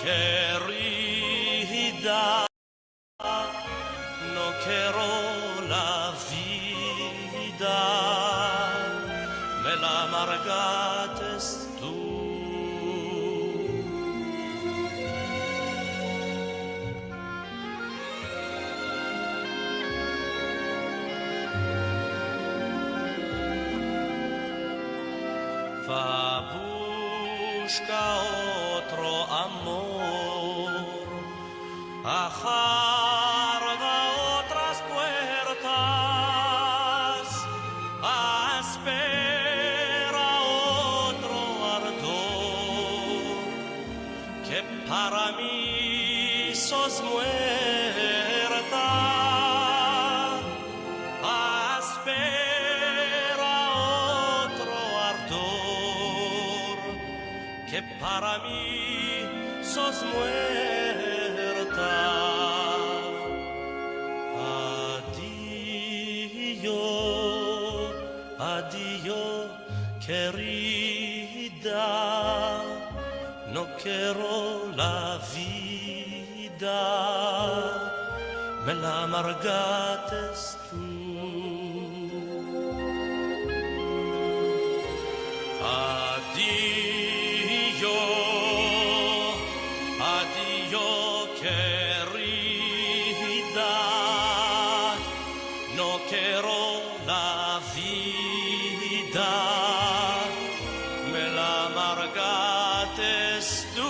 querida, no quiero la vida, me la amargaste tú. Va busca otro amor, ajarga otras puertas, espera otro ardor, que para mí sos muerta. Espera otro ardor, que para mí sos muerta. Adiós, adiós, querida, no quiero la vida, me la amargaste tú. Adiós, adiós, querida, no quiero la vida, me la amargaste tú.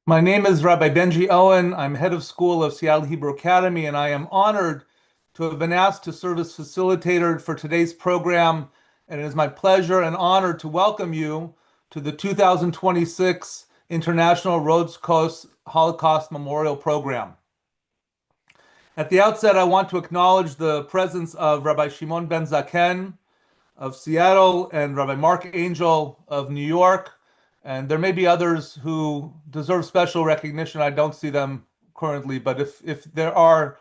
My name is Rabbi Benji Owen. I'm head of school of Seattle Hebrew Academy, and I am honored to have been asked to serve as facilitator for today's program. And it is my pleasure and honor to welcome you to the 2026 International Rhodes Coast Holocaust Memorial Program. At the outset, I want to acknowledge the presence of Rabbi Shimon Ben Zaken of Seattle and Rabbi Mark Angel of New York. And there may be others who deserve special recognition. I don't see them currently, but if there are,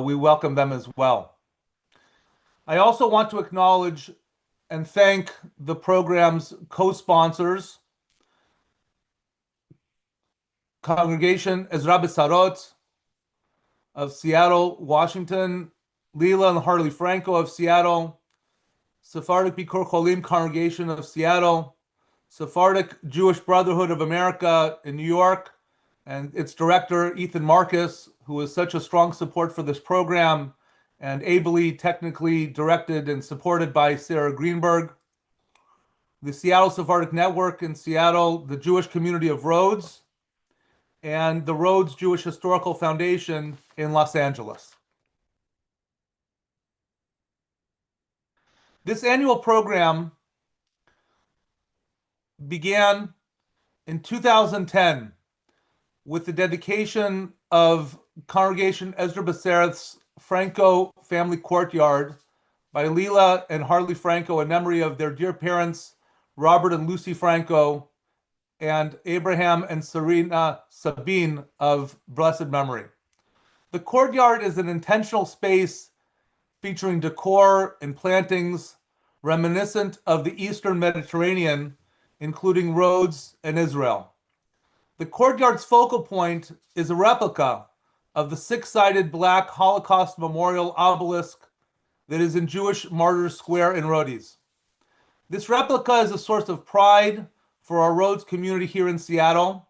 we welcome them as well. I also want to acknowledge and thank the program's co-sponsors, Congregation Ezra B'Sarot of Seattle, Washington, Leela and Harley Franco of Seattle, Sephardic Bikur Cholim Congregation of Seattle, Sephardic Jewish Brotherhood of America in New York, and its director, Ethan Marcus, who is such a strong support for this program and ably technically directed and supported by Sarah Greenberg, the Seattle Sephardic Network in Seattle, the Jewish community of Rhodes, and the Rhodes Jewish Historical Foundation in Los Angeles. This annual program began in 2010 with the dedication of Congregation Ezra B'Sarot's Franco Family Courtyard by Leela and Harley Franco in memory of their dear parents, Robert and Lucy Franco, and Abraham and Serena Sabine of blessed memory. The courtyard is an intentional space featuring decor and plantings reminiscent of the Eastern Mediterranean, including Rhodes and Israel. The courtyard's focal point is a replica of the six-sided black Holocaust memorial obelisk that is in Jewish Martyrs Square in Rhodes. This replica is a source of pride for our Rhodes community here in Seattle,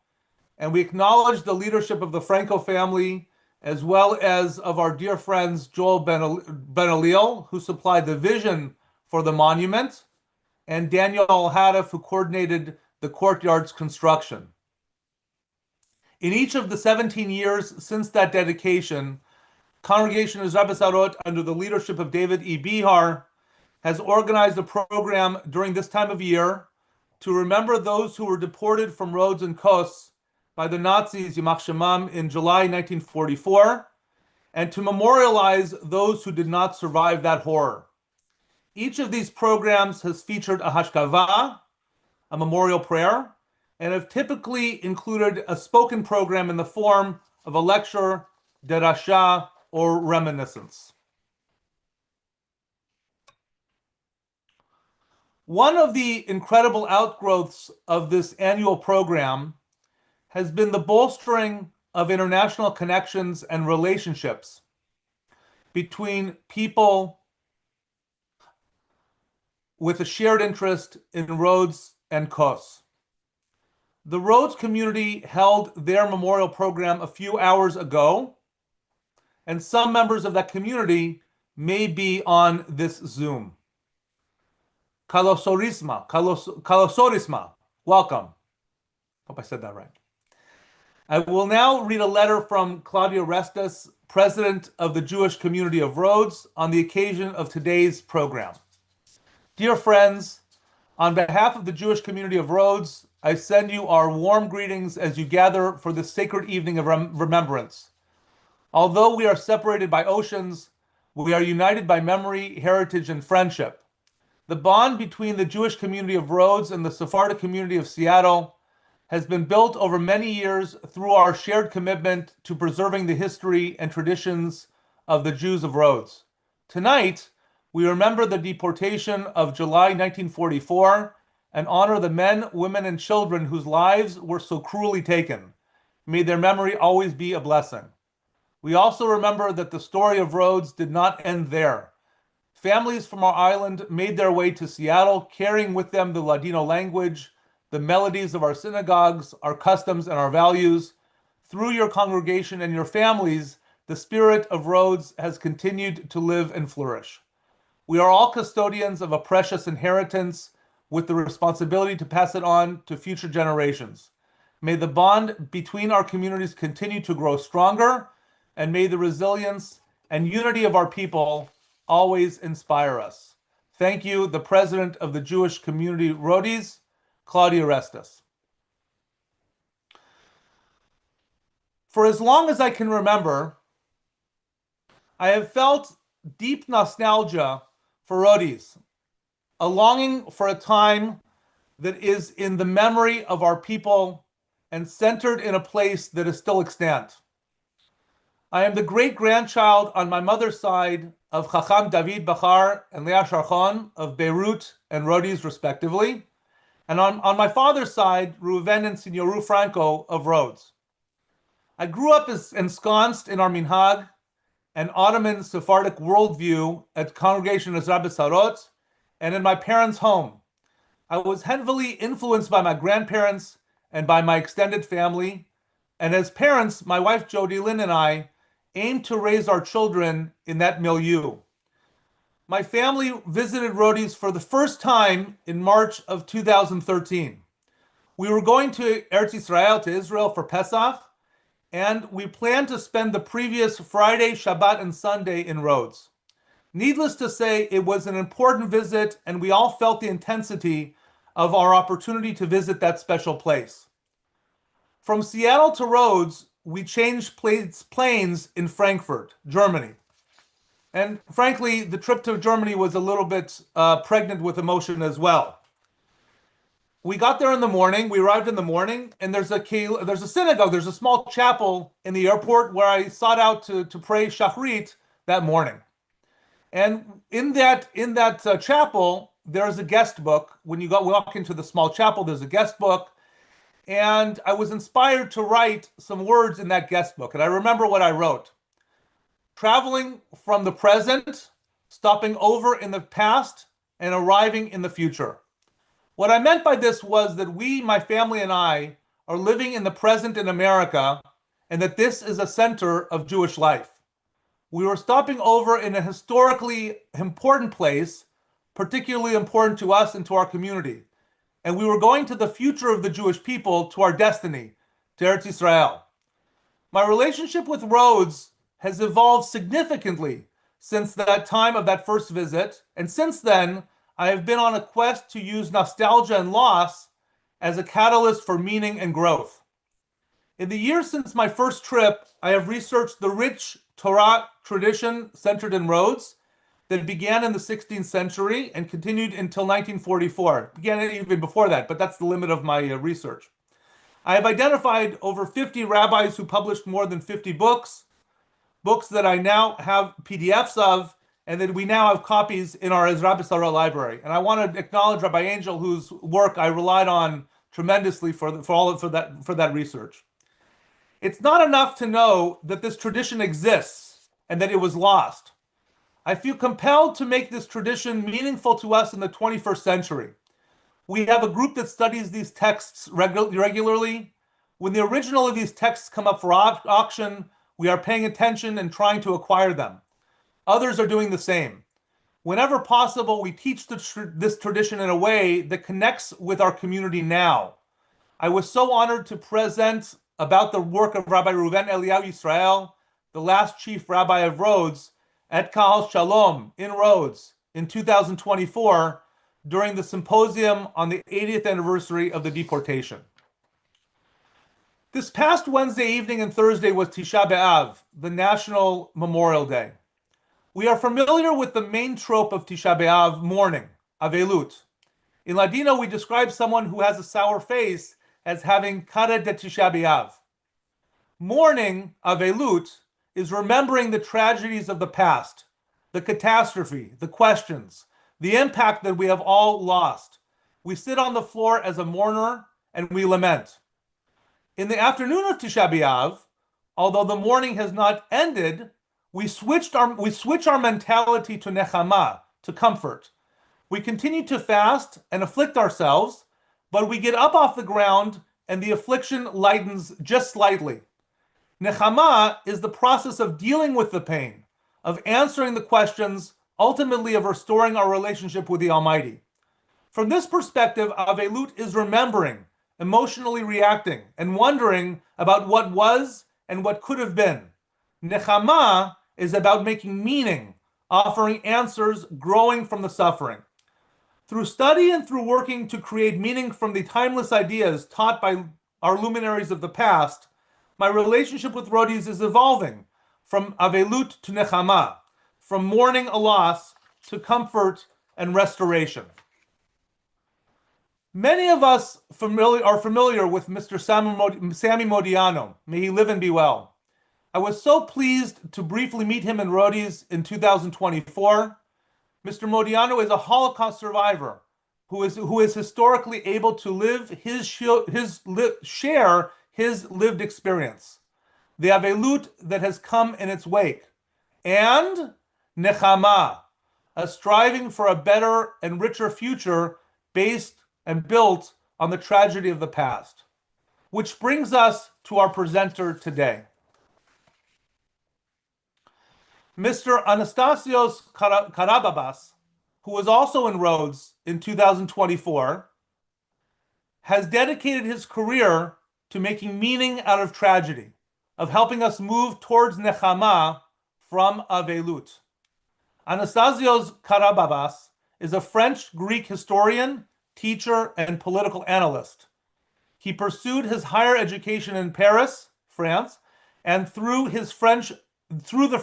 and we acknowledge the leadership of the Franco family as well as of our dear friends Joel Ben-Eliel, who supplied the vision for the monument, and Daniel Al-Hadaf, who coordinated the courtyard's construction. In each of the 17 years since that dedication, Congregation Ezra B'Sarot, under the leadership of David E. Bihar, has organized a program during this time of year to remember those who were deported from Rhodes and Kos by the Nazis, Yamach Shemam, in July 1944, and to memorialize those who did not survive that horror. Each of these programs has featured a hashkava, a memorial prayer, and have typically included a spoken program in the form of a lecture, derasha, or reminiscence. One of the incredible outgrowths of this annual program has been the bolstering of international connections and relationships between people with a shared interest in Rhodes and Kos. The Rhodes community held their memorial program a few hours ago, and some members of that community may be on this Zoom. Kalosorisma, welcome. Hope I said that right. I will now read a letter from Claudia Restas, President of the Jewish Community of Rhodes, on the occasion of today's program. Dear friends, on behalf of the Jewish Community of Rhodes, I send you our warm greetings as you gather for this sacred evening of remembrance. Although we are separated by oceans, we are united by memory, heritage, and friendship. The bond between the Jewish Community of Rhodes and the Sephardic Community of Seattle has been built over many years through our shared commitment to preserving the history and traditions of the Jews of Rhodes. Tonight, we remember the deportation of July 1944 and honor the men, women, and children whose lives were so cruelly taken. May their memory always be a blessing. We also remember that the story of Rhodes did not end there. Families from our island made their way to Seattle, carrying with them the Ladino language, the melodies of our synagogues, our customs, and our values. Through your congregation and your families, the spirit of Rhodes has continued to live and flourish. We are all custodians of a precious inheritance with the responsibility to pass it on to future generations. May the bond between our communities continue to grow stronger, and may the resilience and unity of our people always inspire us. Thank you, the President of the Jewish Community Rhodes, Claudia Restas. For as long as I can remember, I have felt deep nostalgia for Rhodes, a longing for a time that is in the memory of our people and centered in a place that is still extant. I am the great-grandchild on my mother's side of Chacham David Bachar and Leah Sharchon of Beirut and Rhodes, respectively, and on my father's side, Reuven and Signoru Franco of Rhodes. I grew up ensconced in our minhag, an Ottoman Sephardic worldview at Congregation Ezra B'Sarot, and in my parents' home. I was heavily influenced by my grandparents and by my extended family, and as parents, my wife Jody Lynn and I aimed to raise our children in that milieu. My family visited Rhodes for the first time in March of 2013. We were going to Eretz Israel, to Israel, for Pesach, and we planned to spend the previous Friday, Shabbat, and Sunday in Rhodes. Needless to say, it was an important visit, and we all felt the intensity of our opportunity to visit that special place. From Seattle to Rhodes, we changed planes in Frankfurt, Germany. And frankly, the trip to Germany was a little bit pregnant with emotion as well. We got there in the morning, we arrived in the morning, and there's a synagogue, there's a small chapel in the airport where I sought out to pray Shachrit that morning. And in that chapel, there's a guest book. When you walk into the small chapel, there's a guest book. And I was inspired to write some words in that guest book. And I remember what I wrote. Traveling from the present, stopping over in the past, and arriving in the future. What I meant by this was that we, my family and I, are living in the present in America, and that this is a center of Jewish life. We were stopping over in a historically important place, particularly important to us and to our community. And we were going to the future of the Jewish people, to our destiny, to Eretz Israel. My relationship with Rhodes has evolved significantly since that time of that first visit, and since then, I have been on a quest to use nostalgia and loss as a catalyst for meaning and growth. In the years since my first trip, I have researched the rich Torah tradition centered in Rhodes that began in the 16th century and continued until 1944. It began even before that, but that's the limit of my research. I have identified over 50 rabbis who published more than 50 books that I now have PDFs of, and that we now have copies in our Ezra B'Sara library. And I want to acknowledge Rabbi Angel, whose work I relied on tremendously for that research. It's not enough to know that this tradition exists and that it was lost. I feel compelled to make this tradition meaningful to us in the 21st century. We have a group that studies these texts regularly. When the original of these texts come up for auction, we are paying attention and trying to acquire them. Others are doing the same. Whenever possible, we teach this tradition in a way that connects with our community now. I was so honored to present about the work of Rabbi Reuven Eliyahu Yisrael, the last chief rabbi of Rhodes, at Kahal Shalom in Rhodes in 2024 during the symposium on the 80th anniversary of the deportation. This past Wednesday evening and Thursday was Tisha B'Av, the National Memorial Day. We are familiar with the main trope of Tisha B'Av, mourning, avelut. In Ladino, we describe someone who has a sour face as having kara de Tisha B'Av. Mourning, avelut, is remembering the tragedies of the past, the catastrophe, the questions, the impact that we have all lost. We sit on the floor as a mourner and we lament. In the afternoon of Tisha B'Av, although the mourning has not ended, we switch our mentality to nechama, to comfort. We continue to fast and afflict ourselves, but we get up off the ground and the affliction lightens just slightly. Nechama is the process of dealing with the pain, of answering the questions, ultimately of restoring our relationship with the Almighty. From this perspective, avelut is remembering, emotionally reacting, and wondering about what was and what could have been. Nechama is about making meaning, offering answers, growing from the suffering. Through study and through working to create meaning from the timeless ideas taught by our luminaries of the past, my relationship with Rhodes is evolving from avelut to nechama, from mourning a loss to comfort and restoration. Many of us are familiar with Mr. Sammy Modiano. May he live and be well. I was so pleased to briefly meet him in Rhodes in 2024. Mr. Modiano is a Holocaust survivor who is historically able to share his lived experience, the avelut that has come in its wake, and nechama, a striving for a better and richer future based and built on the tragedy of the past. Which brings us to our presenter today. Mr. Anastasios Karababas, who was also in Rhodes in 2024, has dedicated his career to making meaning out of tragedy, of helping us move towards nechama from avelut. Anastasios Karababas is a French-Greek historian, teacher, and political analyst. He pursued his higher education in Paris, France, and through the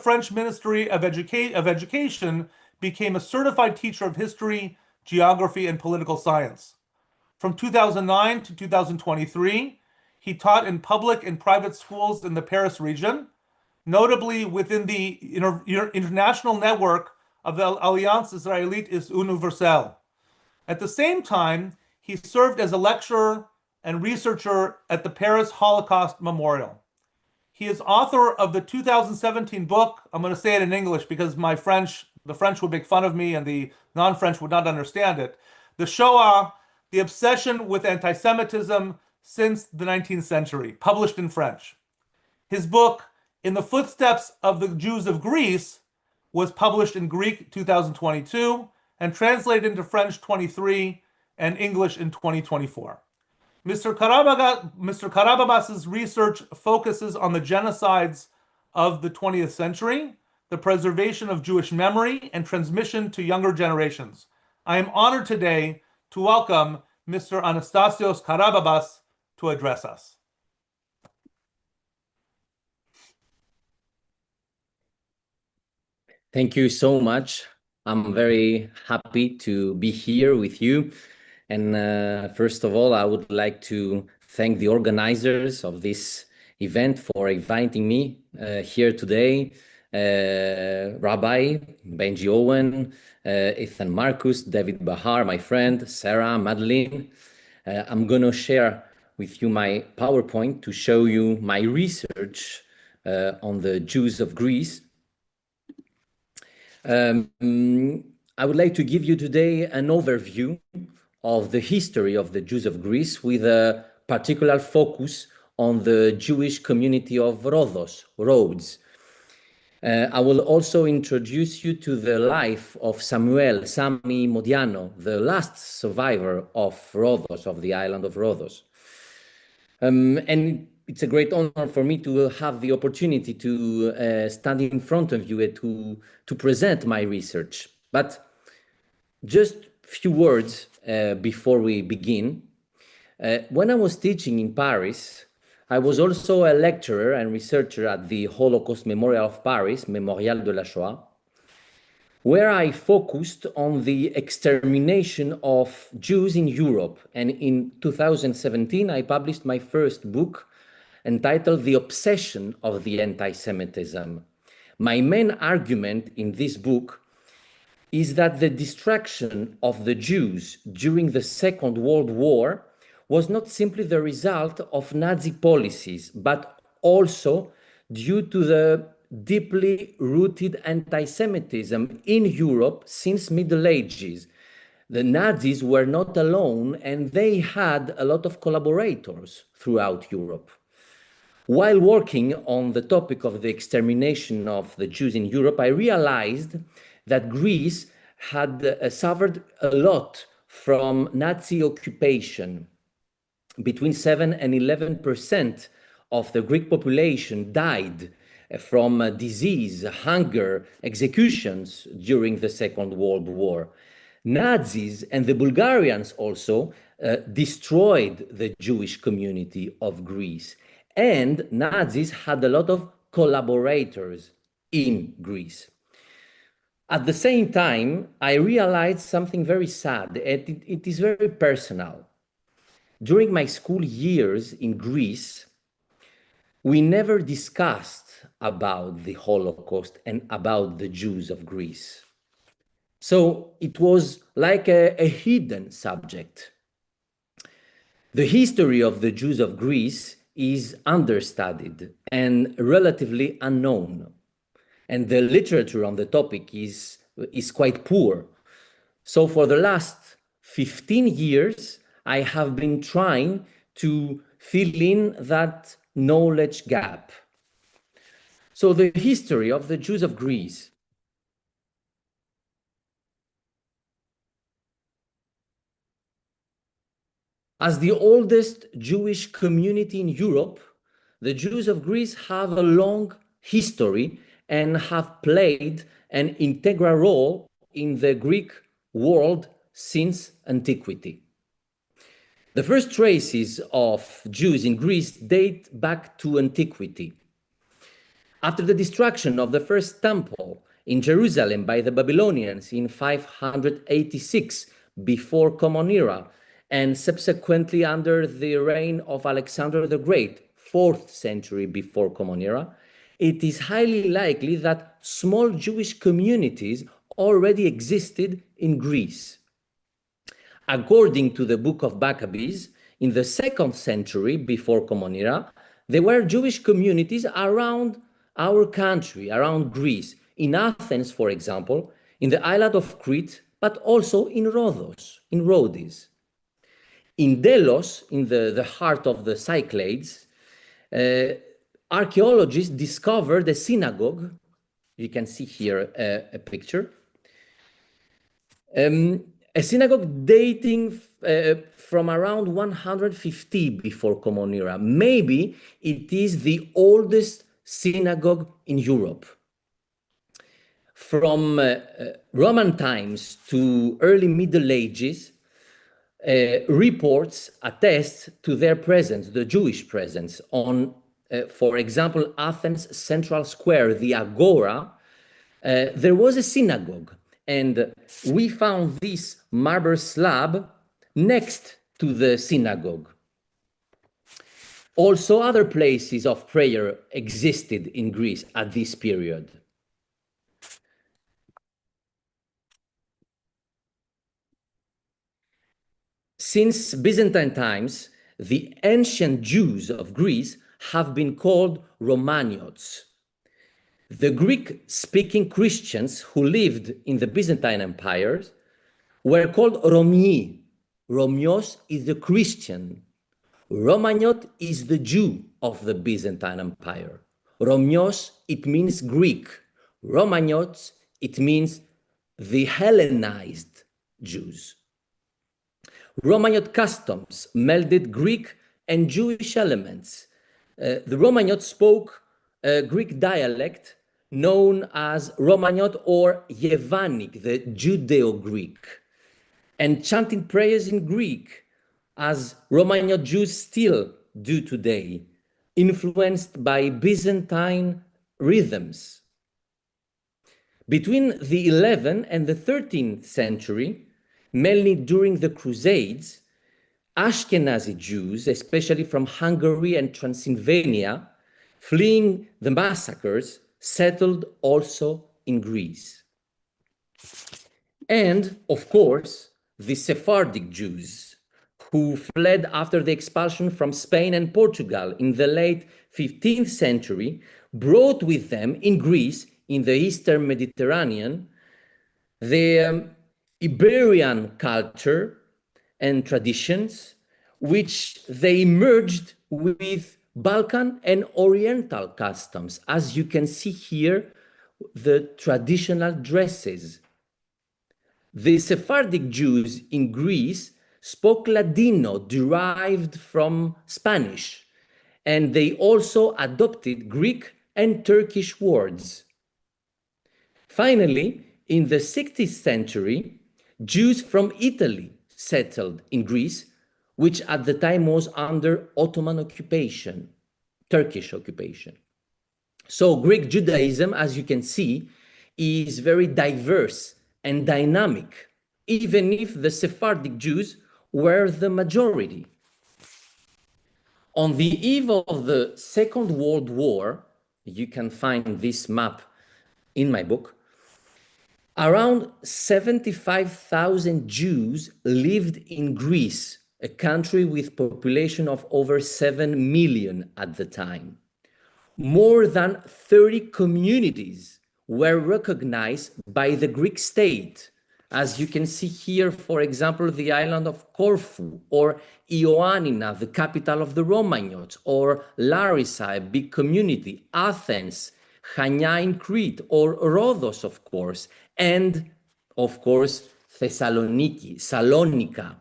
French Ministry of Education, became a certified teacher of history, geography, and political science. From 2009 to 2023, he taught in public and private schools in the Paris region, notably within the international network of the Alliance Israélite Universelle. At the same time, he served as a lecturer and researcher at the Paris Holocaust Memorial. He is author of the 2017 book, I'm going to say it in English because the French would make fun of me and the non-French would not understand it, The Shoah, The Obsession with Anti-Semitism Since the 19th Century, published in French. His book, In the Footsteps of the Jews of Greece, was published in Greek 2022 and translated into French 23 and English in 2024. Mr. Karababas's research focuses on the genocides of the 20th century, the preservation of Jewish memory, and transmission to younger generations. I am honored today to welcome Mr. Anastasios Karababas to address us. Thank you so much. I'm very happy to be here with you. And first of all, I would like to thank the organizers of this event for inviting me here today. Rabbi Benji Owen, Ethan Marcus, David Bahar, my friend, Sarah, Madeline. I'm going to share with you my PowerPoint to show you my research on the Jews of Greece. I would like to give you today an overview of the history of the Jews of Greece with a particular focus on the Jewish community of Rhodes. I will also introduce you to the life of Sami Modiano, the last survivor of Rhodos, of the island of Rhodos. And it's a great honor for me to have the opportunity to stand in front of you and to present my research. But just a few words before we begin. When I was teaching in Paris, I was also a lecturer and researcher at the Holocaust Memorial of Paris, Mémorial de la Shoah, where I focused on the extermination of Jews in Europe. And in 2017, I published my first book entitled The Obsession of the Anti-Semitism. My main argument in this book is that the destruction of the Jews during the Second World War was not simply the result of Nazi policies, but also due to the deeply rooted anti-Semitism in Europe since Middle Ages. The Nazis were not alone, and they had a lot of collaborators throughout Europe. While working on the topic of the extermination of the Jews in Europe, I realized that Greece had suffered a lot from Nazi occupation. Between 7 and 11% of the Greek population died from disease, hunger, executions during the Second World War. Nazis and the Bulgarians also destroyed the Jewish community of Greece. And Nazis had a lot of collaborators in Greece. At the same time, I realized something very sad, and it is very personal. During my school years in Greece, we never discussed about the Holocaust and about the Jews of Greece. So it was like a hidden subject. The history of the Jews of Greece is understudied and relatively unknown. And the literature on the topic is quite poor. So for the last 15 years, I have been trying to fill in that knowledge gap. So the history of the Jews of Greece. As the oldest Jewish community in Europe, the Jews of Greece have a long history and have played an integral role in the Greek world since antiquity. The first traces of Jews in Greece date back to antiquity. After the destruction of the first temple in Jerusalem by the Babylonians in 586 before Common Era, and subsequently under the reign of Alexander the Great, 4th century before Common Era, it is highly likely that small Jewish communities already existed in Greece. According to the book of Maccabees, in the 2nd century before Common Era, there were Jewish communities around our country, around Greece, in Athens, for example, in the island of Crete, but also in Rhodes. In Delos, in the heart of the Cyclades, archaeologists discovered a synagogue. You can see here a picture. A synagogue dating from around 150 before Common Era. Maybe it is the oldest synagogue in Europe. From Roman times to early Middle Ages, reports attest to their presence, the Jewish presence, on, for example, Athens Central Square, the Agora. There was a synagogue, and we found this marble slab next to the synagogue. Also, other places of prayer existed in Greece at this period. Since Byzantine times, the ancient Jews of Greece have been called Romaniots. The Greek-speaking Christians who lived in the Byzantine Empire were called Romii. Romios is the Christian. Romaniot is the Jew of the Byzantine Empire. Romios, it means Greek. Romaniots, it means the Hellenized Jews. Romaniot customs melded Greek and Jewish elements. The Romaniot spoke a Greek dialect known as Romaniot or Yevanic, the Judeo-Greek, and chanting prayers in Greek, as Romaniot Jews still do today, influenced by Byzantine rhythms. Between the 11th and the 13th century, mainly during the Crusades, Ashkenazi Jews, especially from Hungary and Transylvania, fleeing the massacres, settled also in Greece. And, of course, the Sephardic Jews, who fled after the expulsion from Spain and Portugal in the late 15th century, brought with them in Greece, in the Eastern Mediterranean, the Iberian culture and traditions, which they merged with Balkan and Oriental customs. As you can see here, the traditional dresses. The Sephardic Jews in Greece spoke Ladino derived from Spanish, and they also adopted Greek and Turkish words. Finally, in the 16th century, Jews from Italy settled in Greece, which at the time was under Ottoman occupation, Turkish occupation. So Greek Judaism, as you can see, is very diverse and dynamic, even if the Sephardic Jews were the majority. On the eve of the Second World War, you can find this map in my book, around 75,000 Jews lived in Greece, a country with population of over 7 million at the time. More than 30 communities were recognized by the Greek state. As you can see here, for example, the island of Corfu, or Ioannina, the capital of the Romaniots, or Larissa, a big community, Athens, Chania in Crete, or Rhodos, of course, and, of course, Thessaloniki, Salonika.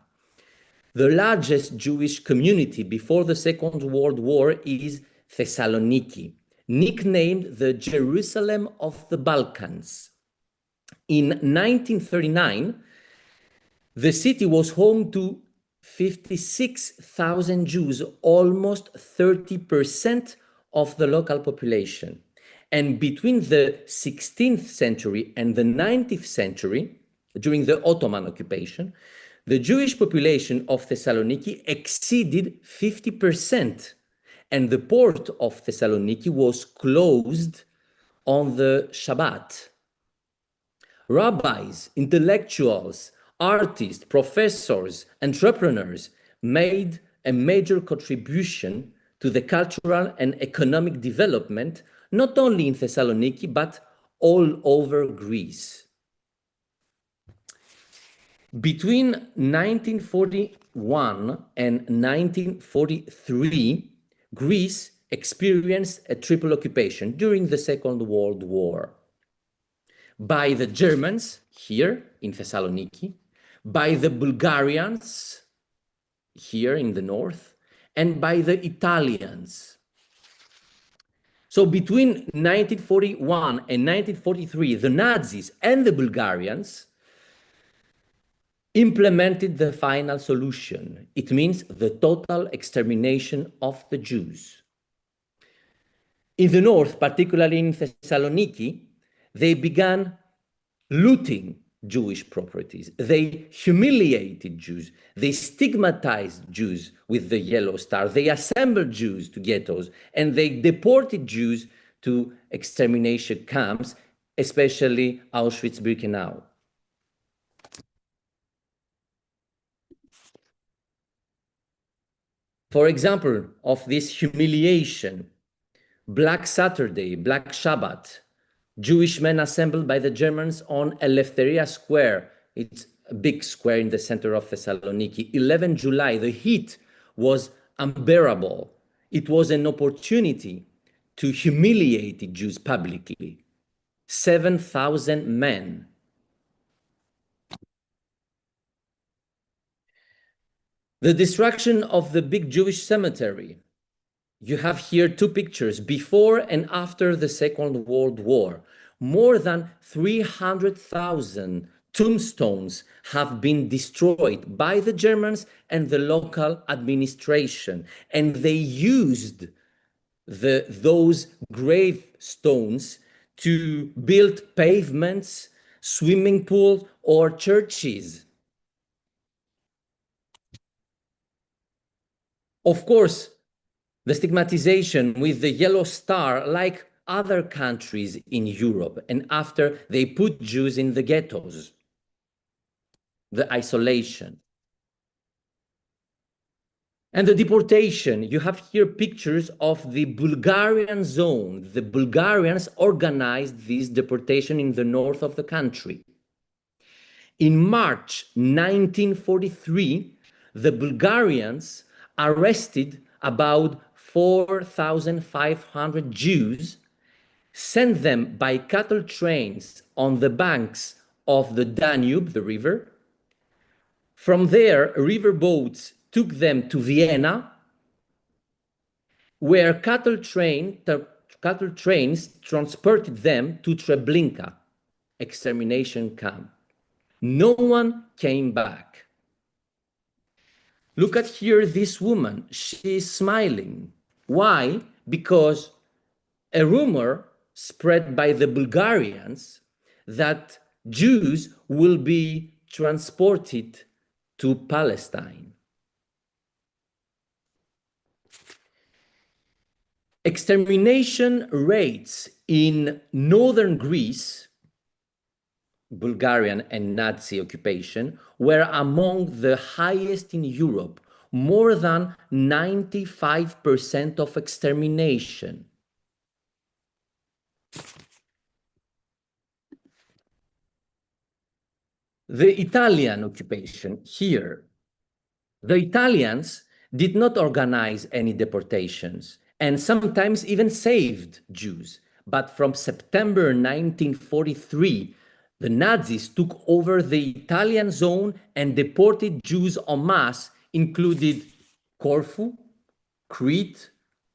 The largest Jewish community before the Second World War is Thessaloniki, nicknamed the Jerusalem of the Balkans. In 1939, the city was home to 56,000 Jews, almost 30% of the local population. And between the 16th century and the 19th century, during the Ottoman occupation, the Jewish population of Thessaloniki exceeded 50%, and the port of Thessaloniki was closed on the Shabbat. Rabbis, intellectuals, artists, professors, entrepreneurs made a major contribution to the cultural and economic development, not only in Thessaloniki, but all over Greece. Between 1941 and 1943, Greece experienced a triple occupation during the Second World War. By the Germans, here in Thessaloniki, by the Bulgarians, here in the north, and by the Italians. So between 1941 and 1943, the Nazis and the Bulgarians implemented the final solution. It means the total extermination of the Jews. In the north, particularly in Thessaloniki, they began looting Jewish properties. They humiliated Jews. They stigmatized Jews with the yellow star. They assembled Jews to ghettos, and they deported Jews to extermination camps, especially Auschwitz-Birkenau. For example, of this humiliation, Black Saturday, Black Shabbat, Jewish men assembled by the Germans on Eleftheria Square. It's a big square in the center of Thessaloniki. 11 July, the heat was unbearable. It was an opportunity to humiliate the Jews publicly. 7,000 men. The destruction of the big Jewish cemetery. You have here two pictures, before and after the Second World War. More than 300,000 tombstones have been destroyed by the Germans and the local administration. And they used those gravestones to build pavements, swimming pools, or churches. Of course, the stigmatization with the yellow star, like other countries in Europe, and after they put Jews in the ghettos, the isolation. And the deportation, you have here pictures of the Bulgarian zone. The Bulgarians organized this deportation in the north of the country. In March 1943, the Bulgarians arrested about 4,500 Jews, sent them by cattle trains on the banks of the Danube, the river. From there, river boats took them to Vienna, where cattle trains transported them to Treblinka, extermination camp. No one came back. Look at here this woman, she's smiling. Why? Because a rumor spread by the Bulgarians that Jews will be transported to Palestine. Extermination rates in northern Greece, Bulgarian and Nazi occupation, were among the highest in Europe, more than 95% of extermination. The Italian occupation here. The Italians did not organize any deportations and sometimes even saved Jews. But from September 1943, the Nazis took over the Italian zone and deported Jews en masse, included Corfu, Crete,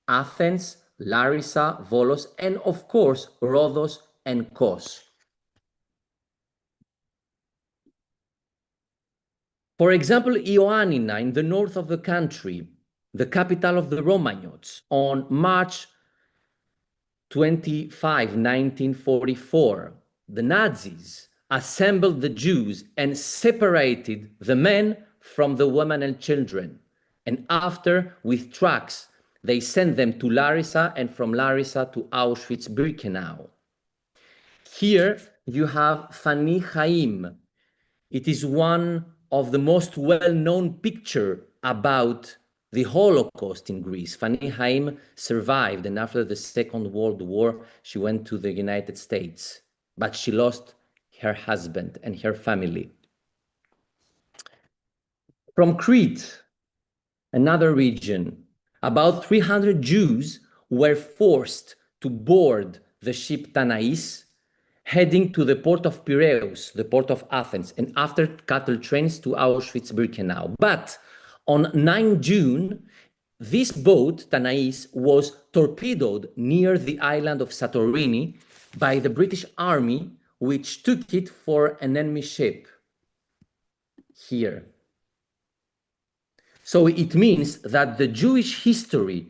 Athens, Larissa, Volos, and of course, Rhodes and Kos. For example, Ioannina in the north of the country, the capital of the Romagnots, on March 25, 1944, the Nazis assembled the Jews and separated the men from the women and children. And after, with trucks, they sent them to Larissa and from Larissa to Auschwitz-Birkenau. Here you have Fanny Haim. It is one of the most well-known picture about the Holocaust in Greece. Fanny Haim survived, and after the Second World War, she went to the United States, but she lost her husband and her family. From Crete, another region, about 300 Jews were forced to board the ship Tanais, heading to the port of Piraeus, the port of Athens, and after cattle trains to Auschwitz-Birkenau. But on 9 June, this boat, Tanais, was torpedoed near the island of Santorini by the British Army, which took it for an enemy ship. here. So it means that the Jewish history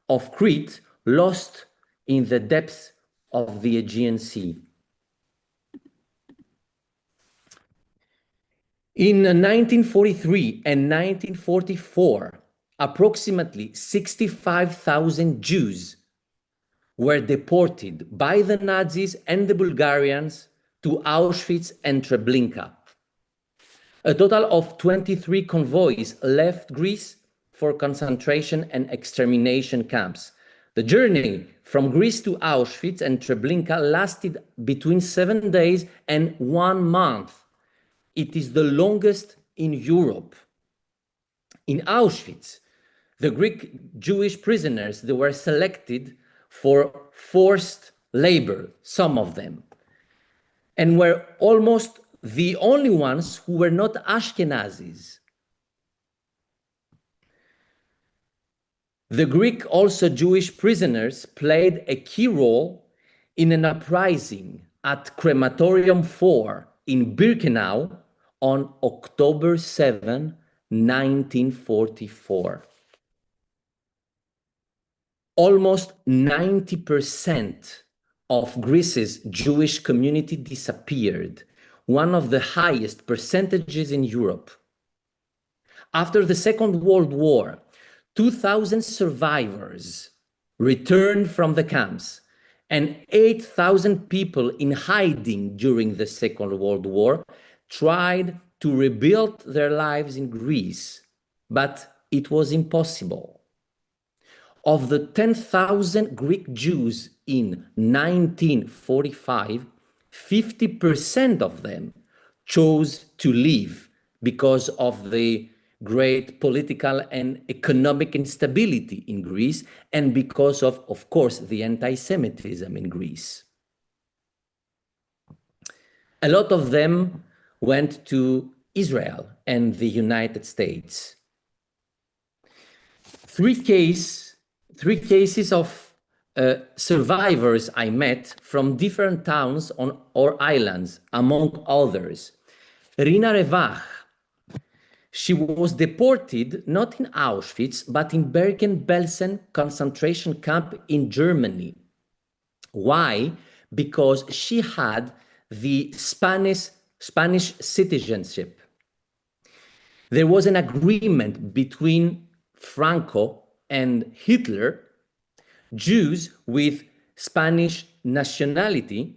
of Crete lost in the depths of the Aegean Sea. In 1943 and 1944, approximately 65,000 Jews were deported by the Nazis and the Bulgarians to Auschwitz and Treblinka. A total of 23 convoys left Greece for concentration and extermination camps. The journey from Greece to Auschwitz and Treblinka lasted between 7 days and 1 month. It is the longest in Europe. In Auschwitz, the Greek Jewish prisoners, they were selected for forced labor, some of them, and were almost the only ones who were not Ashkenazis. The Greek also Jewish prisoners played a key role in an uprising at Crematorium 4 in Birkenau on October 7, 1944. Almost 90% of Greece's Jewish community disappeared, one of the highest percentages in Europe. After the Second World War, 2,000 survivors returned from the camps, and 8,000 people in hiding during the Second World War tried to rebuild their lives in Greece, but it was impossible. Of the 10,000 Greek Jews in 1945, 50% of them chose to leave because of the great political and economic instability in Greece and because of course, the anti-Semitism in Greece. A lot of them went to Israel and the United States. Three cases of survivors I met from different towns or islands, among others. Rina Revach, she was deported not in Auschwitz, but in Bergen-Belsen concentration camp in Germany. Why? Because she had the Spanish citizenship. There was an agreement between Franco and Hitler. Jews with Spanish nationality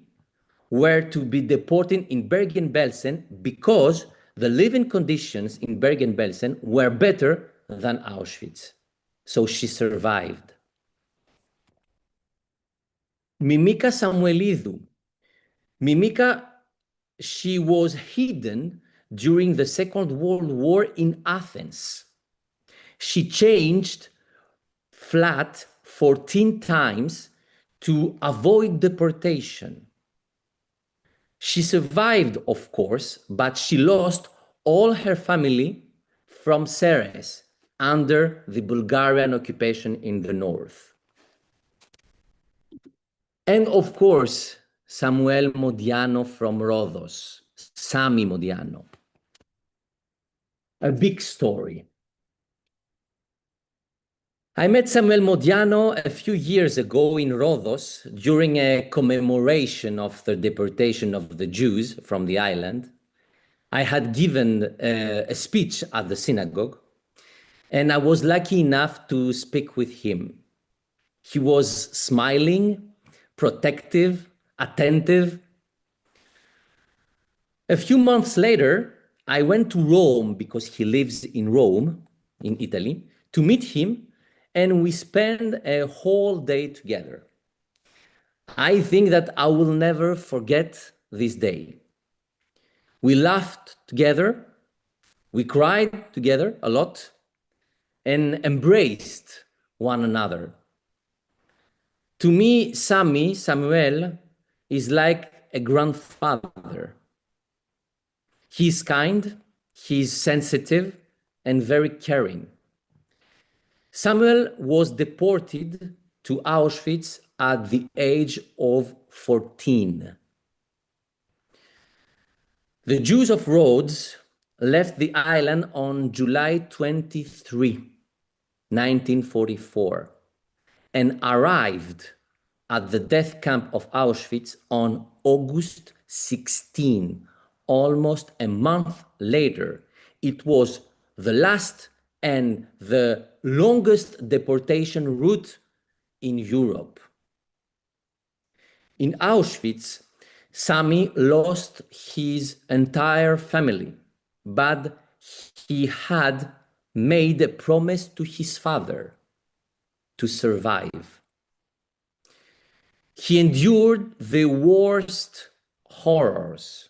were to be deported in Bergen-Belsen because the living conditions in Bergen-Belsen were better than Auschwitz. So she survived. Mimika Samuelidou. Mimika, she was hidden during the Second World War in Athens. She changed flat 14 times to avoid deportation. She survived, of course, but she lost all her family from Ceres under the Bulgarian occupation in the north. And of course, Samuel Modiano from Rhodes, Sami Modiano. A big story. I met Samuel Modiano a few years ago in Rhodes during a commemoration of the deportation of the Jews from the island. I had given a speech at the synagogue, and I was lucky enough to speak with him. He was smiling, protective, attentive. A few months later, I went to Rome because he lives in Rome, in Italy, to meet him. And we spent a whole day together. I think that I will never forget this day. We laughed together, we cried together a lot, and embraced one another. To me, Samuel, is like a grandfather. He's kind, he's sensitive, and very caring. Samuel was deported to Auschwitz at the age of 14. The Jews of Rhodes left the island on July 23, 1944, and arrived at the death camp of Auschwitz on August 16, almost a month later. It was the last and the longest deportation route in Europe. In Auschwitz, Sami lost his entire family, but he had made a promise to his father to survive. He endured the worst horrors.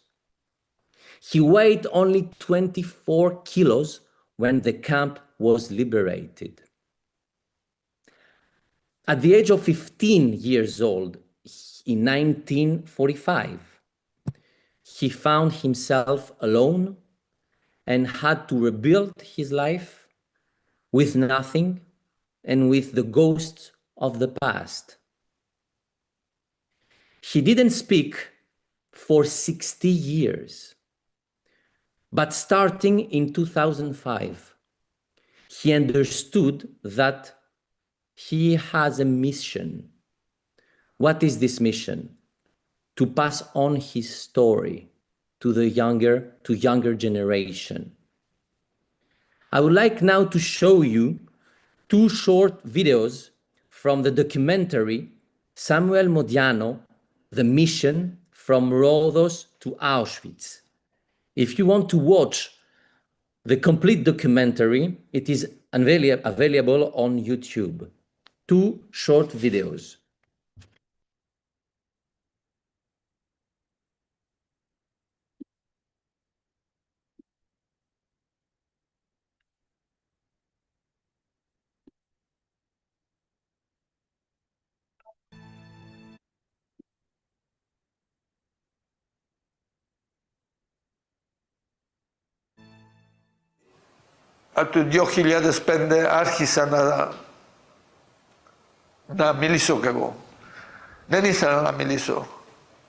He weighed only 24 kilos when the camp was liberated. At the age of 15 years old, in 1945, he found himself alone and had to rebuild his life with nothing and with the ghosts of the past. He didn't speak for 60 years, but starting in 2005, he understood that he has a mission. What is this mission? To pass on his story to the younger generation. I would like now to show you two short videos from the documentary Samuel Modiano, The Mission from Rhodes to Auschwitz. If you want to watch the complete documentary, it is available on YouTube. Two short videos. Από το 2005 άρχισα να μιλήσω κι εγώ. Δεν ήθελα να μιλήσω.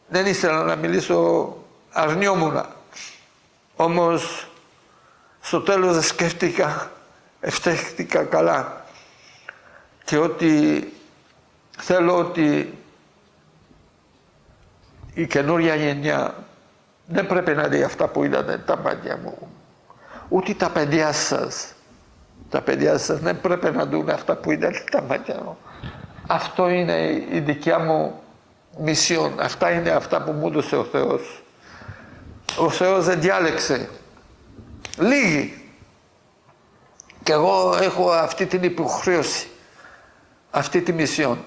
Δεν ήθελα να μιλήσω, αρνιόμουν. Όμως στο τέλος δεν σκέφτηκα, ευτέχτηκα καλά. Και ότι θέλω ότι η καινούρια γενιά δεν πρέπει να δει αυτά που είδανε τα μάτια μου. Ούτε τα παιδιά σας. Τα παιδιά σας δεν πρέπει να δουν αυτά που είδανε τα μάτια μου. Αυτό είναι η δικιά μου μισιόν. Αυτά είναι αυτά που μου έδωσε ο Θεός. Ο Θεός δεν διάλεξε. Λίγοι. Και εγώ έχω αυτή την υποχρέωση. Αυτή τη μισιόν.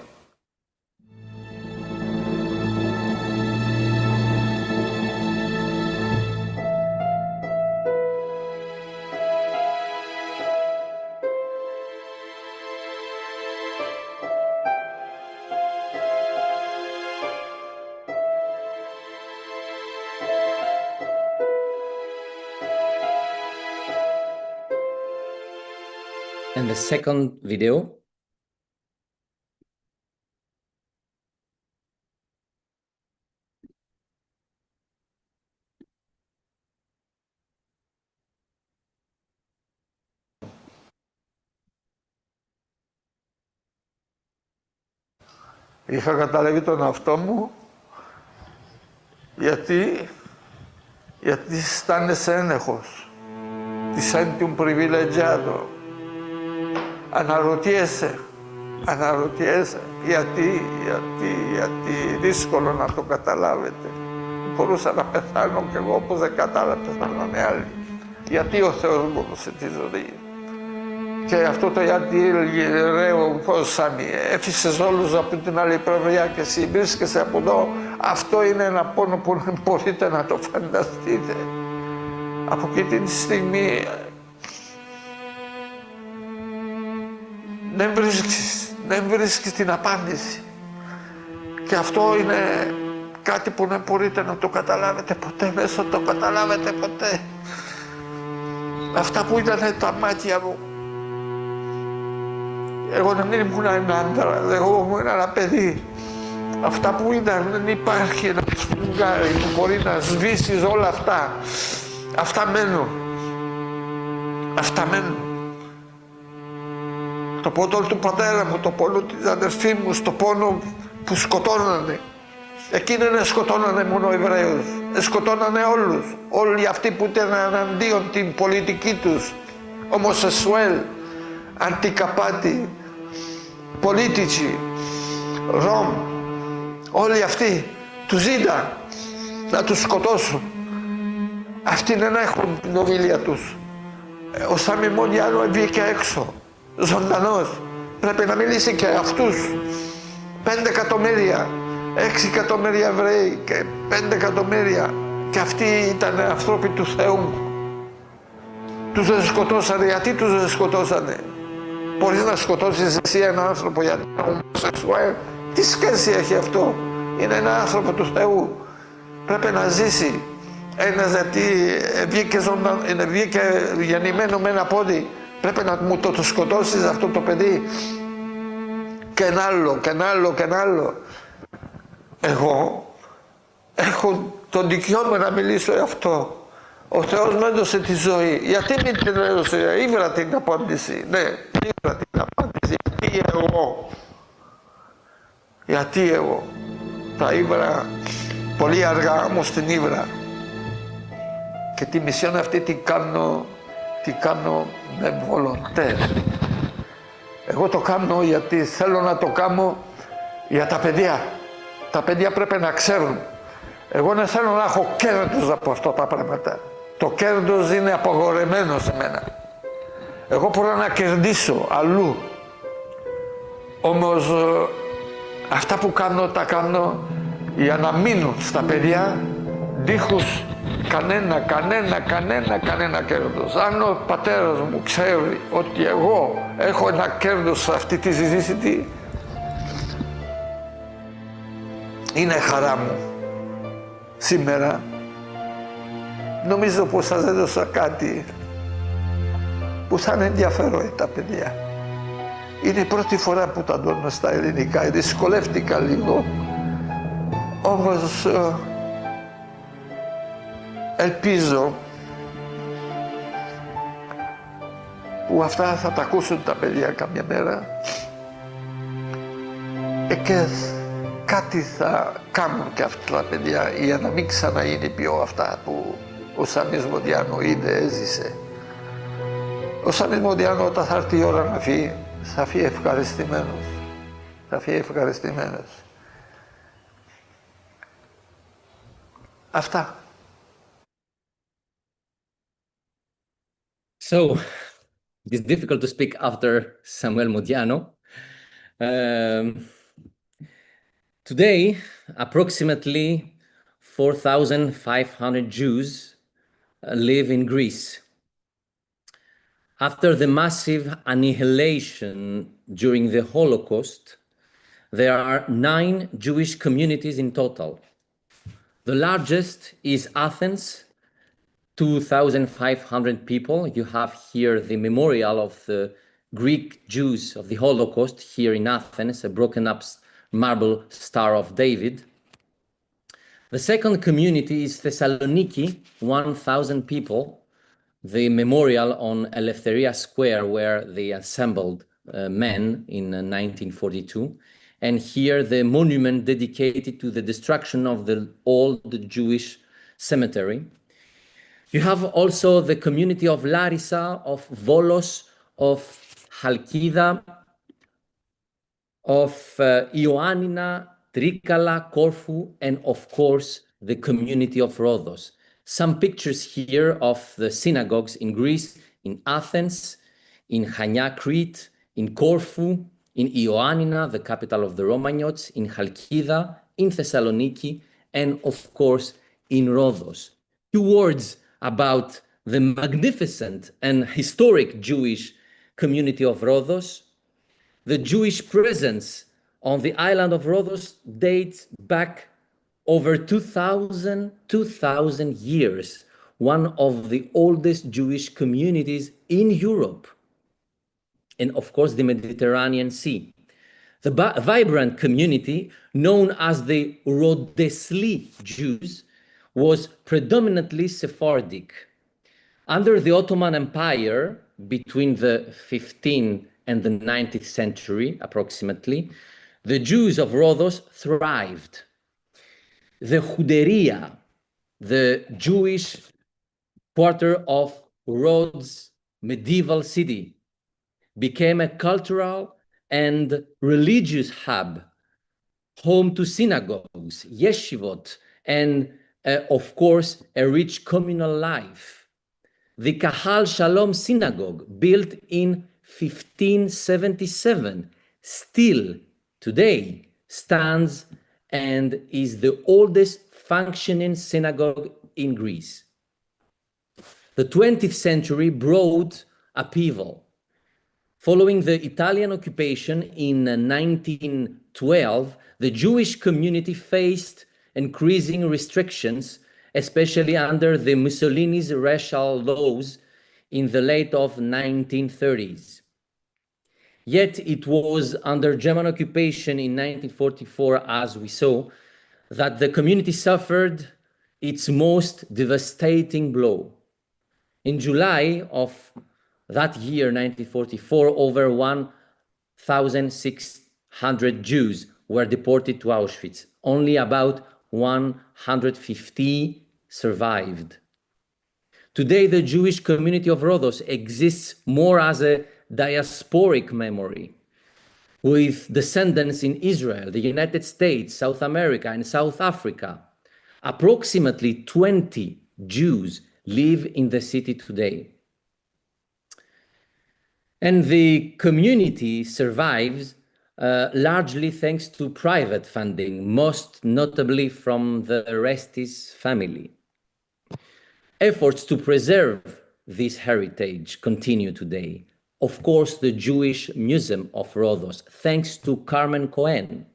And the second video. Είχα καταλάβει τον εαυτό μου γιατί αισθάνεσαι ένεχος. Ti senti un privilegiato. Αναρωτιέσαι. Γιατί δύσκολο να το καταλάβετε. Μπορούσα να πεθάνω κι εγώ όπως δεν κατάλαβα πεθάνανε άλλοι. Γιατί ο Θεός μου έδωσε τη ζωή. Και αυτό το γιατί έλεγε ρε ο Σάμι, έφυσες όλους από την άλλη πλευρά και εσύ βρίσκεσαι από εδώ. Αυτό είναι ένα πόνο που δεν μπορείτε να το φανταστείτε. Από εκείνη τη στιγμή δεν βρίσκεις την απάντηση. Και αυτό είναι κάτι που δεν μπορείτε να το καταλάβετε ποτέ, δεν θα το καταλάβετε ποτέ. Αυτά που ήταν τα μάτια μου. Εγώ δεν ήμουν ένα άντρα, εγώ ήμουν ένα παιδί. Αυτά που ήταν, δεν υπάρχει ένα σφουγγάρι που μπορεί να σβήσεις όλα αυτά. Αυτά μένουν. Αυτά μένουν. Το πόνο του πατέρα μου, το πόνο της αδερφή μου, στο πόνο που σκοτώνανε. Εκείνοι σκοτώνανε μόνο Εβραίους, σκοτώνανε όλους. Όλοι αυτοί που ήταν εναντίον την πολιτική τους, ομοσεξουέλ, αντικαπάτη, πολίτικοι, Ρώμ, όλοι αυτοί τους είδα να τους σκοτώσουν. Αυτοί δεν έχουν την οβίλια τους. Ο Σαμιμονιάνο βγήκε έξω, ζωντανός. Πρέπει να μιλήσει και αυτούς. 5 εκατομμύρια, 6 εκατομμύρια Εβραίοι και 5 εκατομμύρια. Και αυτοί ήταν άνθρωποι του Θεού. Τους δεν σκοτώσανε. Γιατί τους δεν σκοτώσανε? Μπορείς να σκοτώσεις εσύ έναν άνθρωπο γιατί είναι ομοσεξουέλ? Τι σχέση έχει αυτό? Είναι ένα άνθρωπο του Θεού. Πρέπει να ζήσει. Ένας γιατί βγήκε γεννημένο με ένα πόδι. Πρέπει να μου το σκοτώσεις αυτό το παιδί. Και ένα άλλο, και ένα άλλο, και ένα άλλο. Εγώ έχω το δικαίωμα να μιλήσω αυτό. Ο Θεός μου έδωσε τη ζωή. Γιατί μην την έδωσε? Ήβρα την απάντηση. Ναι, ήβρα την απάντηση. Γιατί εγώ? Γιατί εγώ? Τα ήβρα πολύ αργά, όμως την ήβρα. Και τη μισιόν αυτή την κάνω με βολοντέρ. Εγώ το κάνω γιατί θέλω να το κάνω για τα παιδιά. Τα παιδιά πρέπει να ξέρουν. Εγώ δεν θέλω να έχω κέρδος από αυτά τα πράγματα. Το κέρδος είναι απαγορεμένο σε μένα. Εγώ μπορώ να κερδίσω αλλού. Όμως αυτά που κάνω τα κάνω για να μείνουν στα παιδιά δίχως κανένα κέρδος. Αν ο πατέρας μου ξέρει ότι εγώ έχω ένα κέρδος σε αυτή τη συζήτηση, είναι χαρά μου. Σήμερα νομίζω πως σας έδωσα κάτι που θα είναι ενδιαφέρον τα παιδιά. Είναι η πρώτη φορά που τα δώνω στα ελληνικά, δυσκολεύτηκα λίγο, όμως ελπίζω που αυτά θα τα ακούσουν τα παιδιά καμιά μέρα και κάτι θα κάνουν και αυτά τα παιδιά για να μην ξαναγίνει πιο αυτά που ο Σαμής Μοντιάνο είδε, έζησε. Ο Σαμής Μοντιάνο όταν θα έρθει η ώρα να φύγει, θα φύγει ευχαριστημένος. Θα φύγει ευχαριστημένος. Αυτά. So, it's difficult to speak after Samuel Modiano. Today, approximately 4,500 Jews live in Greece. After the massive annihilation during the Holocaust, there are 9 Jewish communities in total. The largest is Athens, 2,500 people. You have here the memorial of the Greek Jews of the Holocaust here in Athens, a broken up marble Star of David. The second community is Thessaloniki, 1,000 people, the memorial on Eleftheria Square where they assembled men in 1942. And here the monument dedicated to the destruction of the old Jewish cemetery. You have also the community of Larissa, of Volos, of Halkida, of Ioannina, Trikala, Corfu, and of course, the community of Rhodes. Some pictures here of the synagogues in Greece, in Athens, in Chania, Crete, in Corfu, in Ioannina, the capital of the Romagnots, in Halkida, in Thessaloniki, and of course, in Rhodes. 2 words about the magnificent and historic Jewish community of Rhodes. The Jewish presence on the island of Rhodes dates back over 2,000 years, one of the oldest Jewish communities in Europe, and of course the Mediterranean Sea. The vibrant community known as the Rhodesli Jews was predominantly Sephardic. Under the Ottoman Empire, between the 15th and the 19th century, approximately, the Jews of Rhodes thrived. The Juderia, the Jewish quarter of Rhodes' medieval city, became a cultural and religious hub, home to synagogues, yeshivot, and of course, a rich communal life. The Kahal Shalom synagogue, built in 1577, still today stands and is the oldest functioning synagogue in Greece. The 20th century brought upheaval. Following the Italian occupation in 1912, the Jewish community faced increasing restrictions, especially under the Mussolini's racial laws in the late of 1930s. Yet it was under German occupation in 1944, as we saw, that the community suffered its most devastating blow. In July of that year, 1944, over 1,600 Jews were deported to Auschwitz. Only about 150 survived. Today, the Jewish community of Rhodes exists more as a diasporic memory, with descendants in Israel, the United States, South America, and South Africa. Approximately 20 Jews live in the city today. And the community survives largely thanks to private funding, most notably from the Orestes family. Efforts to preserve this heritage continue today. Of course, the Jewish Museum of Rhodes, thanks to Carmen Cohen,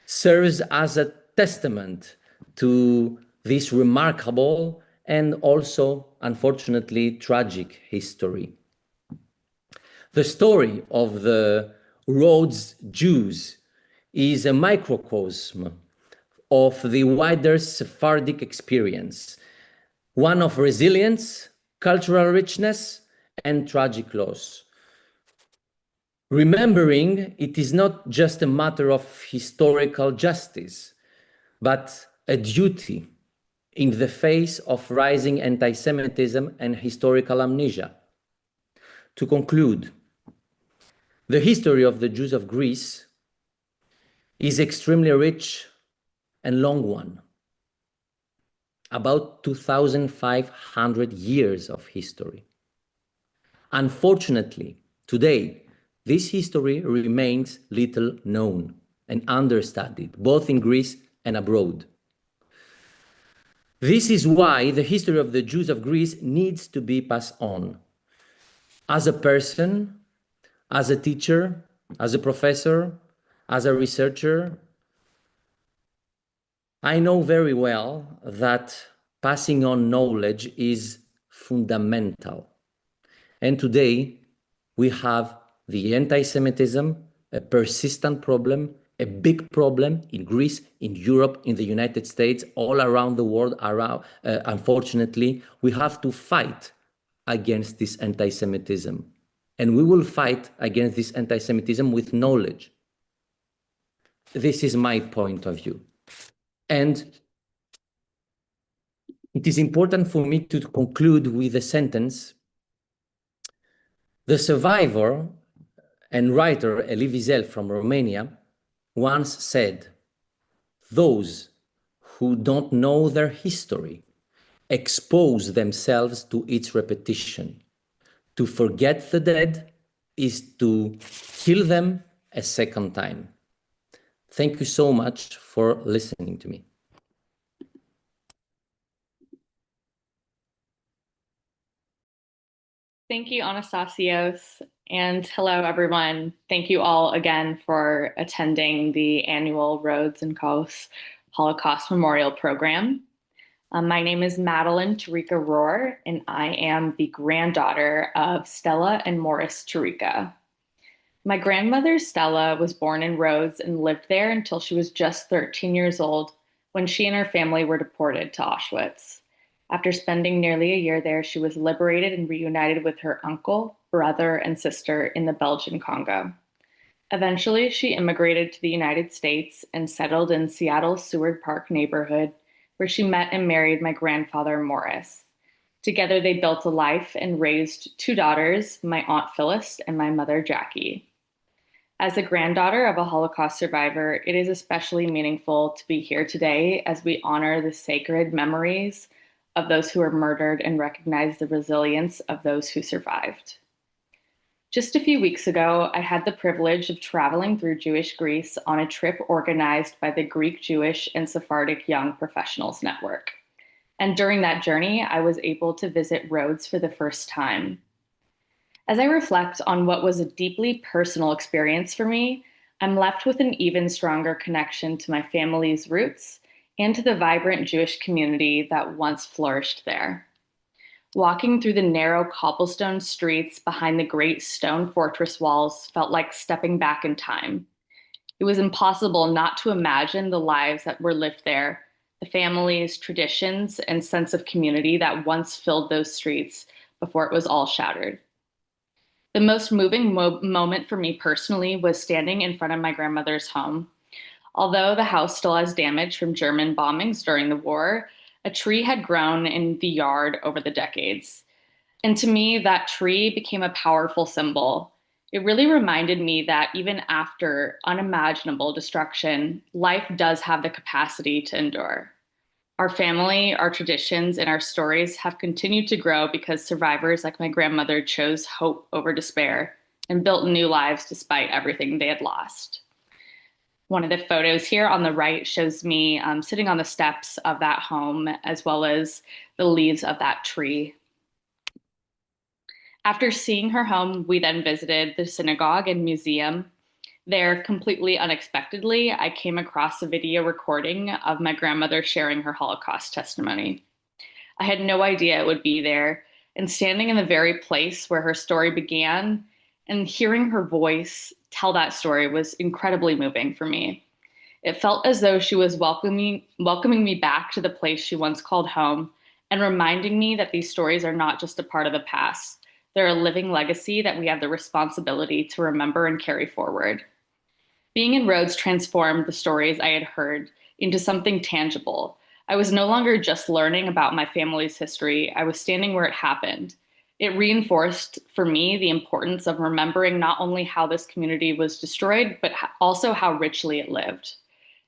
serves as a testament to this remarkable and also, unfortunately, tragic history. The story of the Rhodes Jews is a microcosm of the wider Sephardic experience, one of resilience, cultural richness, and tragic loss. Remembering it is not just a matter of historical justice, but a duty in the face of rising anti-Semitism and historical amnesia. To conclude, the history of the Jews of Greece is extremely rich and long one, about 2,500 years of history. Unfortunately, today, this history remains little known and understudied, both in Greece and abroad. This is why the history of the Jews of Greece needs to be passed on. As a person, as a teacher, as a professor, as a researcher, I know very well that passing on knowledge is fundamental. And today, we have the anti-Semitism, a persistent problem, a big problem in Greece, in Europe, in the United States, all around the world. Unfortunately, we have to fight against this anti-Semitism. And we will fight against this anti-Semitism with knowledge. This is my point of view. And it is important for me to conclude with a sentence. The survivor and writer Elie Wiesel from Romania once said, "Those who don't know their history expose themselves to its repetition. To forget the dead is to kill them a second time." Thank you so much for listening to me. Thank you, Anastasios, and hello, everyone. Thank you all again for attending the annual Rhodes and Kos Holocaust Memorial Program. My name is Madeline Tarika Rohr, and I am the granddaughter of Stella and Morris Tarika. My grandmother, Stella, was born in Rhodes and lived there until she was just 13 years old when she and her family were deported to Auschwitz. After spending nearly a year there, she was liberated and reunited with her uncle, brother, and sister in the Belgian Congo. Eventually, she immigrated to the United States and settled in Seattle's Seward Park neighborhood, where she met and married my grandfather, Morris. Together, they built a life and raised two daughters, my Aunt Phyllis and my mother, Jackie. As the granddaughter of a Holocaust survivor, it is especially meaningful to be here today as we honor the sacred memories of those who were murdered and recognize the resilience of those who survived. Just a few weeks ago, I had the privilege of traveling through Jewish Greece on a trip organized by the Greek Jewish and Sephardic Young Professionals Network. And during that journey, I was able to visit Rhodes for the first time. As I reflect on what was a deeply personal experience for me, I'm left with an even stronger connection to my family's roots and to the vibrant Jewish community that once flourished there. Walking through the narrow cobblestone streets behind the great stone fortress walls felt like stepping back in time. It was impossible not to imagine the lives that were lived there, the families, traditions, and sense of community that once filled those streets before it was all shattered. The most moving moment for me personally was standing in front of my grandmother's home. Although the house still has damage from German bombings during the war, a tree had grown in the yard over the decades. And to me, that tree became a powerful symbol. It really reminded me that even after unimaginable destruction, life does have the capacity to endure. Our family, our traditions, and our stories have continued to grow because survivors like my grandmother chose hope over despair and built new lives despite everything they had lost. One of the photos here on the right shows me sitting on the steps of that home, as well as the leaves of that tree. After seeing her home, we then visited the synagogue and museum. There, completely unexpectedly, I came across a video recording of my grandmother sharing her Holocaust testimony. I had no idea it would be there, and standing in the very place where her story began and hearing her voice tell that story was incredibly moving for me. It felt as though she was welcoming me back to the place she once called home and reminding me that these stories are not just a part of the past. They're a living legacy that we have the responsibility to remember and carry forward. Being in Rhodes transformed the stories I had heard into something tangible. I was no longer just learning about my family's history. I was standing where it happened. It reinforced for me the importance of remembering not only how this community was destroyed, but also how richly it lived.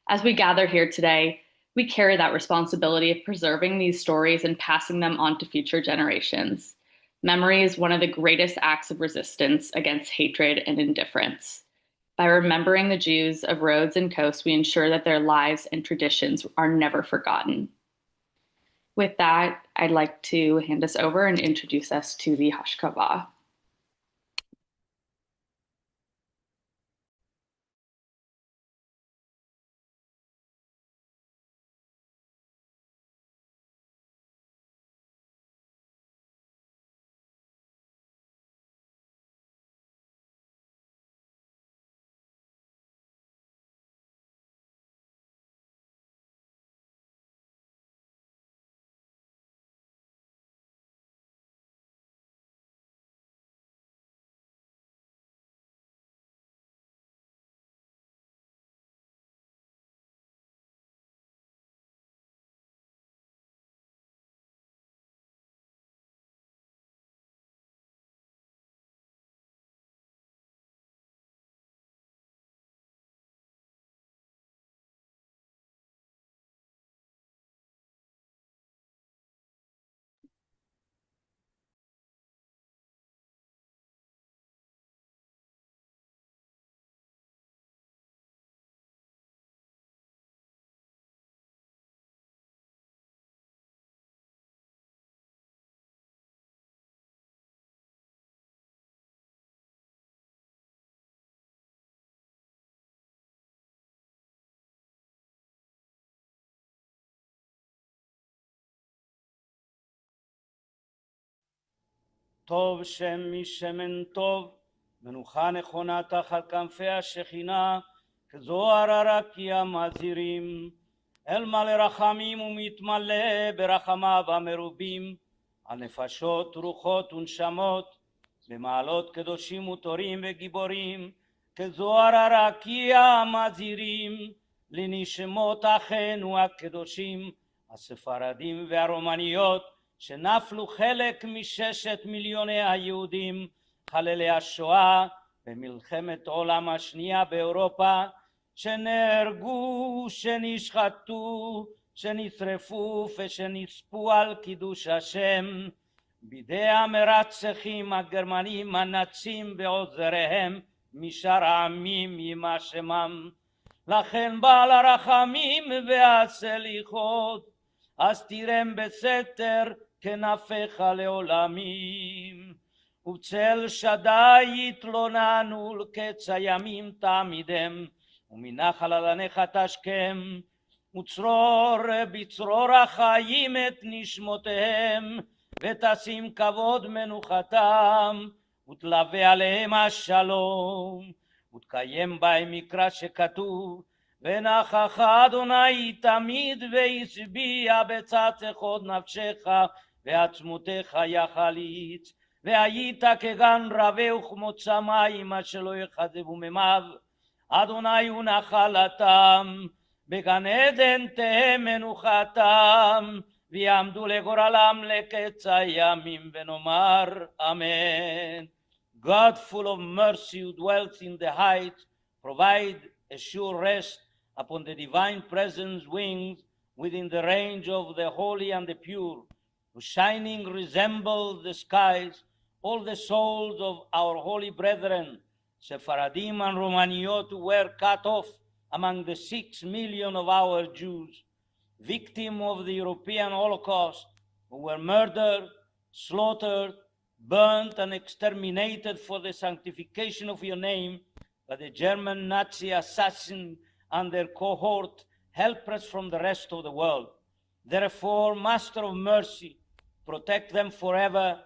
As we gather here today, we carry that responsibility of preserving these stories and passing them on to future generations. Memory is one of the greatest acts of resistance against hatred and indifference. By remembering the Jews of Rhodes and Kos, we ensure that their lives and traditions are never forgotten. With that, I'd like to hand us over and introduce us to the Hashkavah. טוב שם משמן טוב, מנוחה נכונה תחת כנפי השכינה, כזוהר הרקיע מזהירים. אל מלא רחמים ומתמלא ברחמיו המרובים, על נפשות, רוחות ונשמות, במעלות קדושים וטורים וגיבורים, כזוהר הרקיע מזהירים, לנשמות אחינו הקדושים, הספרדים והרומניות, שנפלו חלק מששת מיליוני היהודים, חללי השואה במלחמת העולם השנייה באירופה, שנהרגו, שנשחטו, שנשרפו ושנספו על קידוש השם, בידי המרצחים הגרמנים הנאצים ועוזריהם משאר העמים יימח שמם. לכן בעל הרחמים והסליחות, הסתירם בסתר כנפיך לעולמים. ובצל שדי יתלוננו לקץ הימים תעמידם, ומנחל עלניך תשכם, וצרור בצרור החיים את נשמותיהם, ותשים כבוד מנוחתם, ותלווה עליהם השלום, ותקיים בהם מקרא שכתוב, ונכח אדוני תמיד והשביע בצעצך עוד נפשך ועצמותיך יחליץ, והיית כגן רבה וכמוצא מים אשר לא יכזבו מימיו. אדוני הוא נחלתם, בגן עדן תהא מנוחתם, ויעמדו לגורלם לקץ הימים, ונאמר אמן. God, full of mercy, who dwells in the heights, provide a sure rest upon the divine presence wings within the range of the holy and the pure, who shining resemble the skies, all the souls of our holy brethren, Sephardim and Romaniot, who were cut off among the 6 million of our Jews, victims of the European Holocaust, who were murdered, slaughtered, burnt, and exterminated for the sanctification of your name by the German Nazi assassin and their cohort, helpless from the rest of the world. Therefore, Master of mercy, protect them forever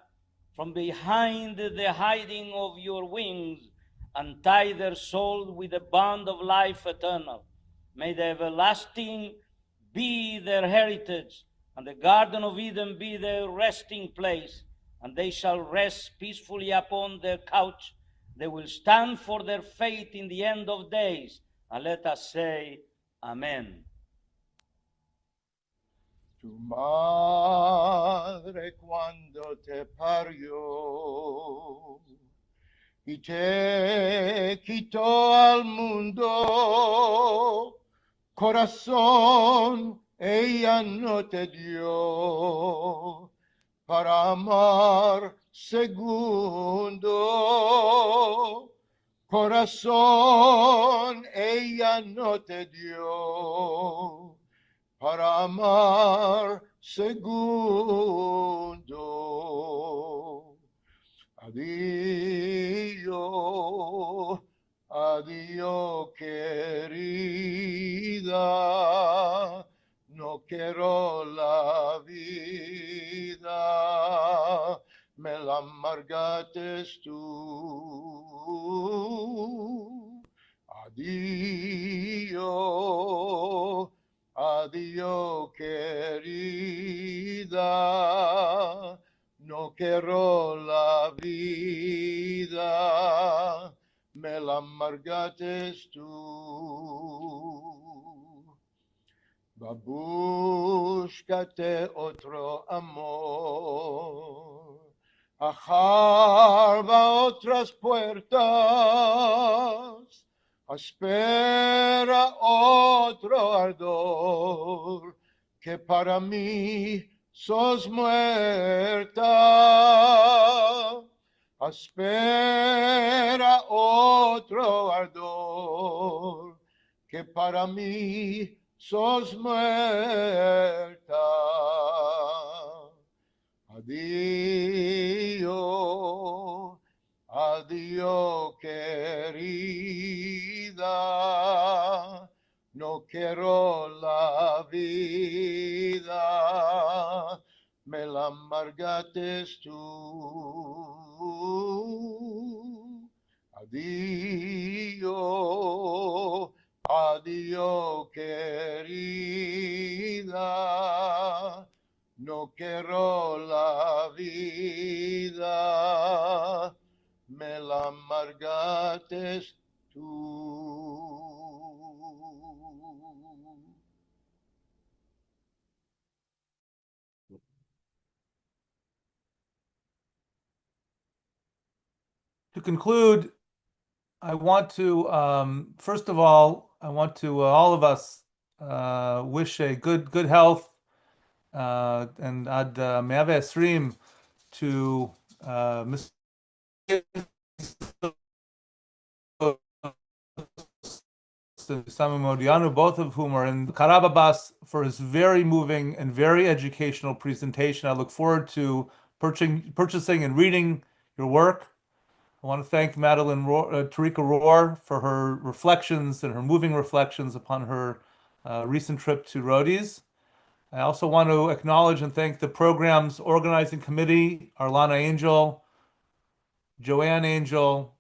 from behind the hiding of your wings, and tie their souls with the bond of life eternal. May the everlasting be their heritage, and the Garden of Eden be their resting place, and they shall rest peacefully upon their couch. They will stand for their faith in the end of days, and let us say, Amen. Tu madre cuando te parió y te quitó al mundo, corazón ella no te dio para amar segundo, corazón ella no te dio para amar segundo. Adiós, adiós querida, no quiero la vida, me la amargaste tú. Adiós, adiós querida, no quiero la vida, me la amargaste tú. Búscate otro amor, ajarba otras puertas, espera otro ardor, que para mí sos muerta. Espera otro ardor, que para mí sos muerta. Adiós, adiós querida, no quiero la vida, me la amargaste tú. Adiós, Adiós, querida, no quiero la vida, me la amargaste tú. To conclude, I want to, first of all, I want to all of us wish a good health and ad me'ave esrim to Mr. Sami Modiano, both of whom are in Karababas, for his very moving and very educational presentation. I look forward to purchasing and reading your work. I want to thank Madeline Tarika Rohr for her reflections and her moving reflections upon her recent trip to Rhodes. I also want to acknowledge and thank the program's organizing committee, Arlana Angel, Joanne Angel,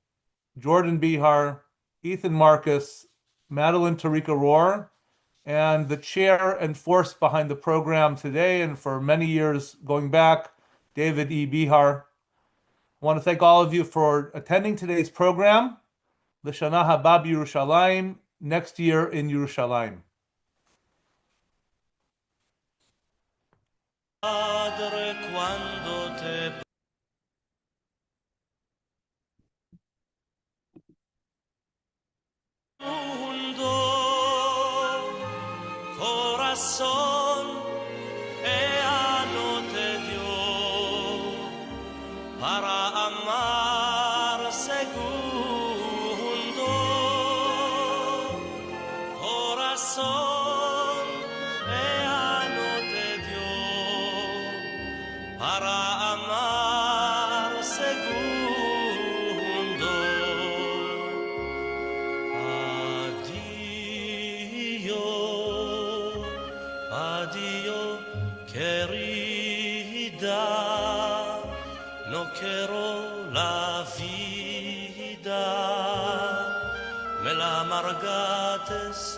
Jordan Bihar, Ethan Marcus, Madeline Tarika Rohr, and the chair and force behind the program today and for many years going back, David E. Bihar. I want to thank all of you for attending today's program. L'Shana Haba Yerushalayim, next year in Yerushalayim. Padre, quando te mundo, corazón, no te dio para amar segundo, corazón, no te dio para amar segundo. Adiós, querida, no quiero la vida, me la amargaste